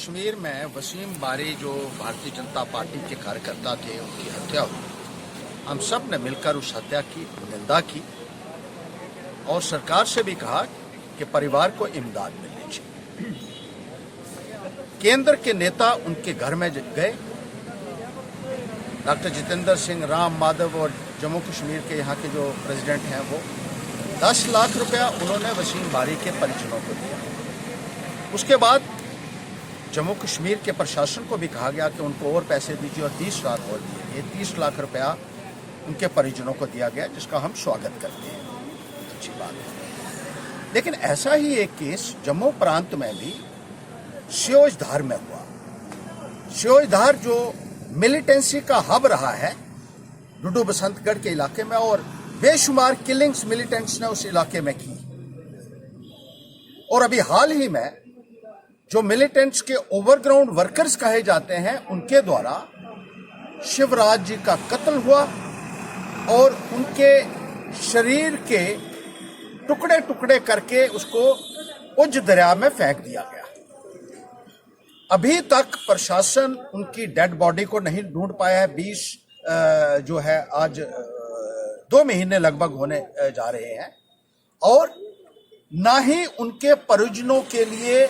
कश्मीर में वसीम बारी जो भारतीय जनता पार्टी के कार्यकर्ता थे, उनकी हत्या हुई। हम सब ने मिलकर उस हत्या की निंदा की और सरकार से भी कहा कि परिवार को इमदाद मिलनी चाहिए। केंद्र के नेता उनके घर में गए। डॉक्टर जितेंद्र सिंह, राम माधव और जम्मू कश्मीर के यहाँ के जो प्रेसिडेंट हैं, वो 10 लाख रुपया उन्होंने वसीम बारी के परिजनों को दिया। उसके बाद जम्मू कश्मीर के प्रशासन को भी कहा गया कि उनको और पैसे दीजिए और 30 लाख और दिए गए। 30 लाख रुपया उनके परिजनों को दिया गया, जिसका हम स्वागत करते हैं, अच्छी बात है। लेकिन ऐसा ही एक केस जम्मू प्रांत में भी सियोजधार में हुआ। सियोजधार जो मिलिटेंसी का हब रहा है डुडू बसंतगढ़ के इलाके में, और बेशुमार किलिंग्स मिलिटेंट्स ने उस इलाके में की। और अभी हाल ही में जो मिलिटेंट्स के ओवरग्राउंड वर्कर्स कहे जाते हैं, उनके द्वारा शिवराज जी का कत्ल हुआ और उनके शरीर के टुकड़े टुकड़े करके उसको उज दरिया में फेंक दिया गया। अभी तक प्रशासन उनकी डेड बॉडी को नहीं ढूंढ पाया है। 20 जो है आज 2 महीने लगभग होने जा रहे हैं, और ना ही उनके परिजनों के लिए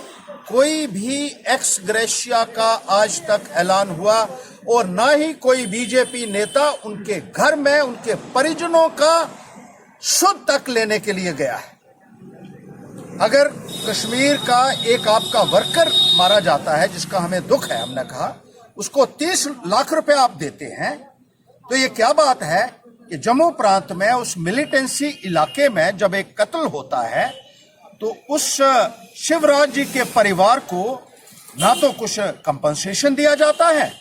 कोई भी एक्स ग्रेशिया का आज तक ऐलान हुआ, और ना ही कोई बीजेपी नेता उनके घर में उनके परिजनों का शुद्ध तक लेने के लिए गया है। अगर कश्मीर का एक आपका वर्कर मारा जाता है, जिसका हमें दुख है, हमने कहा उसको 30 लाख रुपए आप देते हैं, तो ये क्या बात है कि जम्मू प्रांत में उस मिलिटेंसी इलाके में जब एक कत्ल होता है तो उस शिवराज जी के परिवार को ना तो कुछ कंपनसेशन दिया जाता है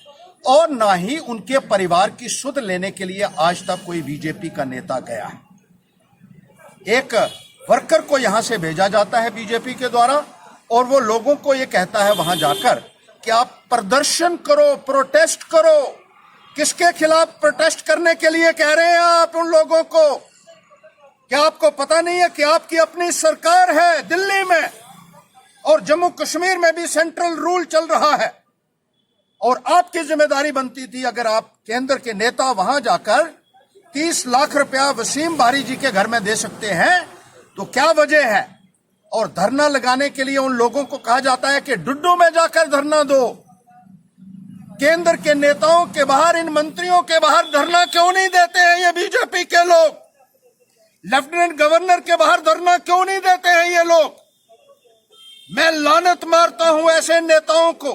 और ना ही उनके परिवार की सुध लेने के लिए आज तक कोई बीजेपी का नेता गया है। एक वर्कर को यहां से भेजा जाता है बीजेपी के द्वारा, और वो लोगों को ये कहता है वहां जाकर कि आप प्रदर्शन करो, प्रोटेस्ट करो। किसके खिलाफ प्रोटेस्ट करने के लिए कह रहे हैं आप उन लोगों को? क्या आपको पता नहीं है कि आपकी अपनी सरकार है दिल्ली में, और जम्मू कश्मीर में भी सेंट्रल रूल चल रहा है, और आपकी जिम्मेदारी बनती थी, अगर आप केंद्र के नेता वहां जाकर 30 लाख रुपया वसीम बारी जी के घर में दे सकते हैं, तो क्या वजह है? और धरना लगाने के लिए उन लोगों को कहा जाता है कि डुड्डू में जाकर धरना दो। केंद्र के नेताओं के बाहर, इन मंत्रियों के बाहर धरना क्यों नहीं देते हैं ये बीजेपी के लोग? लेफ्टिनेंट गवर्नर के बाहर धरना क्यों नहीं देते हैं ये लोग? मैं लानत मारता हूं ऐसे नेताओं को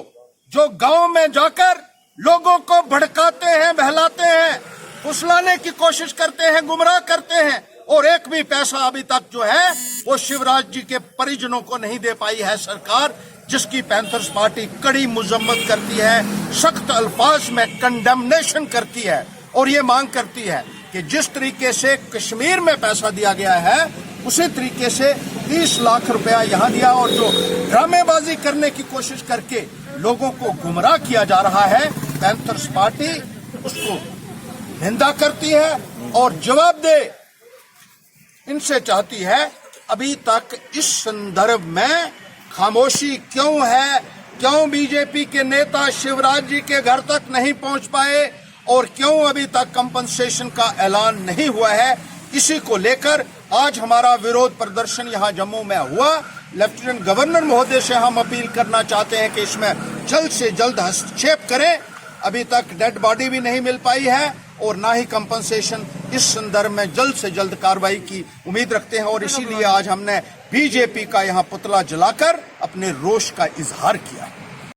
जो गांव में जाकर लोगों को भड़काते हैं, बहलाते हैं, फुसलाने की कोशिश करते हैं, गुमराह करते हैं, और एक भी पैसा अभी तक जो है वो शिवराज जी के परिजनों को नहीं दे पाई है सरकार, जिसकी पैंथर्स पार्टी कड़ी मजम्मत करती है, सख्त अल्फाज में कंडेमनेशन करती है, और ये मांग करती है कि जिस तरीके से कश्मीर में पैसा दिया गया है उसी तरीके से 30 लाख रुपया यहां दिया, और जो ड्रामेबाजी करने की कोशिश करके लोगों को गुमराह किया जा रहा है, पैंथर्स पार्टी उसको निंदा करती है और जवाबदेह इनसे चाहती है। अभी तक इस संदर्भ में खामोशी क्यों है? क्यों बीजेपी के नेता शिवराज जी के घर तक नहीं पहुंच पाए, और क्यों अभी तक कंपनसेशन का ऐलान नहीं हुआ है? इसी को लेकर आज हमारा विरोध प्रदर्शन यहां जम्मू में हुआ। लेफ्टिनेंट गवर्नर महोदय से हम अपील करना चाहते हैं कि इसमें जल्द से जल्द हस्तक्षेप करें। अभी तक डेड बॉडी भी नहीं मिल पाई है और ना ही कंपनसेशन। इस संदर्भ में जल्द से जल्द कार्रवाई की उम्मीद रखते हैं, और इसीलिए आज हमने बीजेपी का यहां पुतला जलाकर अपने रोष का इजहार किया।